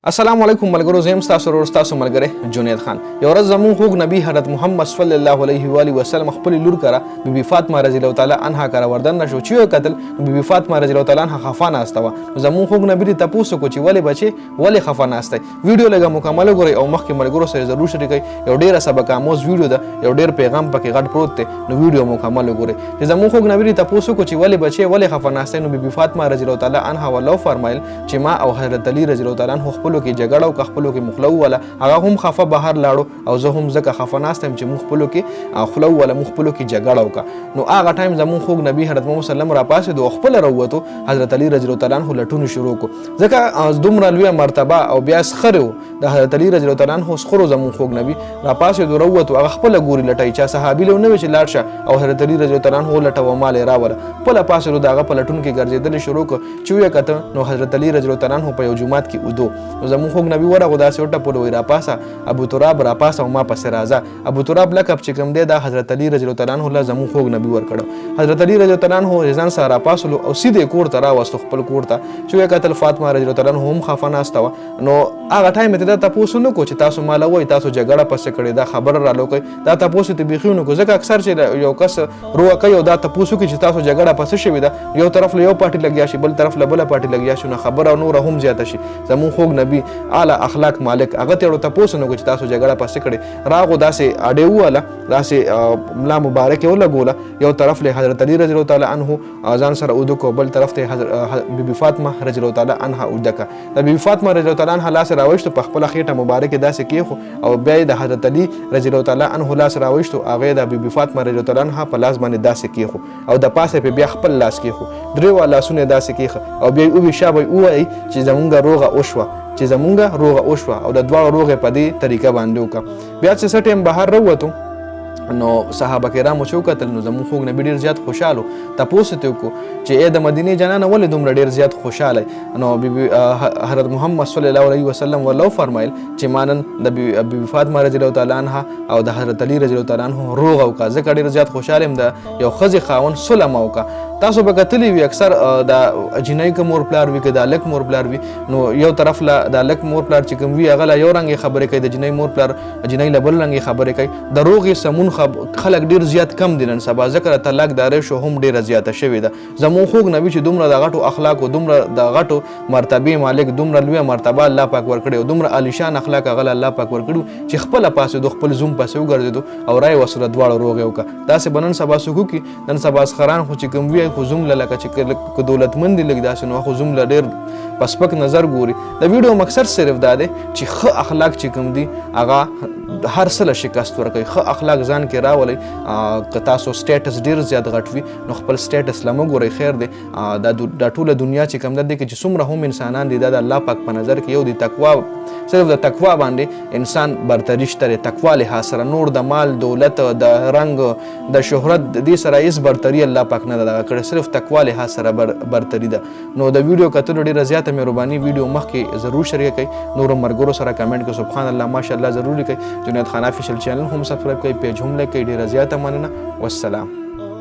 السلام علیکم ملګرو، زم تاسو ورور تاسو ملګری جنید خان. یو ورځ زموږ خوږ نبی حضرت محمد صلی الله علیه و آله وسلم خپل لور کرا بیبي فاطمه رضی الله تعالی عنها کرا وردن نشو چې قتل بیبي فاطمه رضی الله تعالی عنها خفانه استوا. زموږ خوږ نبی ته پوښتنه کو چې ولې بچي ولې خفانه استه. ویډیو لګه مکمل غوري او مخکې ملګرو سره ضرور شریکي. یو ډیره سبق آموز ویډیو ده، یو ډیر پیغام پکې غټ پروت دی. نو ویډیو مکمل غوري. زموږ خوږ نبی ته پوښتنه کو چې ولې بچي ولې خفانه استه. نو بیبي فاطمه رضی الله تعالی عنها ولو فرمایل چې ما او حضرت علی رضی الله تعالی عنه خپلو کې جګړه او خپلو کې مخلو ولا هغه هم خفه بهر لاړو او زه هم زکه خفه ناستم چې مخبلو کې خلو ولا مخبلو کې جګړه وکا. نو هغه ټایم زمون خوږ نبی حضرت محمد صلی الله علیه وسلم را پاسه دو خپل وروته حضرت علی رضی الله تعالی عنہ لټون شروع کو. ځکه دومره لوی مرتبه او بیا سخرو د حضرت علی رضی الله تعالی عنہ سخرو زمون خوږ نبی را پاسه دو وروته هغه خپل ګوري لټای چا صحابي له نو چې لاړ شه او حضرت علی رضی الله تعالی عنہ لټو مال راوړ په پاسه دغه په لټون کې ګرځیدل شروع کو. چې یو کته نو حضرت علی رضی الله تعالی عنہ په یو جمعات کې ودو. نو زمون خوږ نبی ورغه داسې وټه په وی را پاسه ابو تراب را پاسه او ما پس راځه. ابو تراب لقب چې کوم دی دا حضرت علی رضی الله تعالی عنہ له زمون خوږ نبی ور کړو. حضرت علی رضی الله تعالی عنہ ځان سره پاسلو او سیده کور ته راوستو خپل کور ته. چې یو کتل فاطمه رضی الله تعالی عنہ هم خفانه استوا. نو هغه ټایم ته دا تاسو نو کو چې تاسو مال وای تاسو جګړه پس کړی دا خبر را لوکي دا تاسو ته بيخونو کو. ځکه اکثر چې یو کس روه کوي او دا تاسو کې چې تاسو جګړه پس شوی دا یو طرف له یو پارټي لګیا شي بل طرف له بل پارټي لګیا شي نو خبر او نور هم زیات شي. زمون خوږ نبی اعلی اخلاق مالک هغه ته تاسو نو چې تاسو جګړه پس کړی راغو داسې اډیو والا داسې ملا مبارک ولا ګولا یو طرف له حضرت علی رضی الله تعالی عنہ اذان سره اودو کو بل طرف ته حضرت بیبي فاطمه رضی الله تعالی عنها اودکا. د بیبي فاطمه رضی الله تعالی عنها لاس راوښتو په خپل خېټه مبارک داسې کیخو او بیا د حضرت علی رضی الله تعالی عنہ لاس راوښتو هغه د بیبي فاطمه رضی الله تعالی عنها په لاس باندې داسې کیخو او د پاسه په بیا خپل لاس کیخو درې والا سونه داسې کیخه او بیا او شابه وای چې زمونږ روغه اوشوه چې زمونږ روغه اوشوه او د دواړو روغه په دې طریقه باندې وکړه. بیا چې سټیم بهر وروته نو صحابه کرامو چې وکتل نو زموږ خوږ نبی ډېر زیات خوشحاله تاسو ته وکړو چې ای د مدینې جنانه ولې دومره ډېر زیات خوشحاله. نو حضرت محمد صلی الله علیه وسلم ولو فرمایل چې مانن د بیبي فاطمه رضی الله تعالی عنها او د حضرت علی رضی الله تعالی عنہ روغ او کا ځکه ډېر زیات خوشحاله هم د یو خزي خاون سلم او کا. تاسو به کتلی وي اکثر د جنۍ کوم مور پلار وي که د الک مور پلار وي نو یو طرف له د الک مور پلار چې کوم وي هغه یو رنګ خبرې کوي د جنۍ مور پلار جنۍ له بل رنګ خبرې کوي. د روغې سمون خلک ډیر زیات کم دي نن سبا ځکه طلاق داري شو هم ډیره زیاته شوې ده. زموږ خوږ نبی چې دومره د غټو اخلاق او دومره د غټو مرتبه مالک دومره لوی مرتبه الله پاک ورکړي او دومره عالیشان اخلاق هغه الله پاک ورکړي چې خپل پاسه د خپل زوم پاسه وګرځیدو او راي وسره دواړه روغ وکړه. داسې بنن سبا سکو کې نن سبا خران خو چې کوم وی خو زوم لکه چې دولتمند لګ داسې نو خو زوم ډیر پسپک نظر ګوري. د ویډیو مقصد صرف دا دی چې ښه اخلاق چې کوم دي هغه هر څه له شکست ورکوي. ښه اخلاق ځان کې راولي. که تاسو سټیټس ډیر زیات غټ وي نو خپل سټیټس لمه ګورئ خیر دی. دا ټوله دنیا چې کوم ده چې څومره هم انسانان دي دا د الله پاک په نظر کې یو دی تقوا. صرف د تقوا باندې انسان برتری شته. تقوا لحاظ سره نور د مال دولت د رنګ د شهرت د دې سره هیڅ برتری الله پاک نه ده کړې. صرف تقوا لحاظ سره برتری ده. نو د ویډیو کتلو ډیره زیاته مهرباني. ویډیو مخکې ضرور شریک کړئ. نور مرګرو سره کمنټ کې سبحان الله ماشاءالله ضرور لیکئ. جنید خان افیشل چینل هم سبسکرایب کړئ. پیج هم لایک کړئ. ډیره زیاته مننه. والسلام.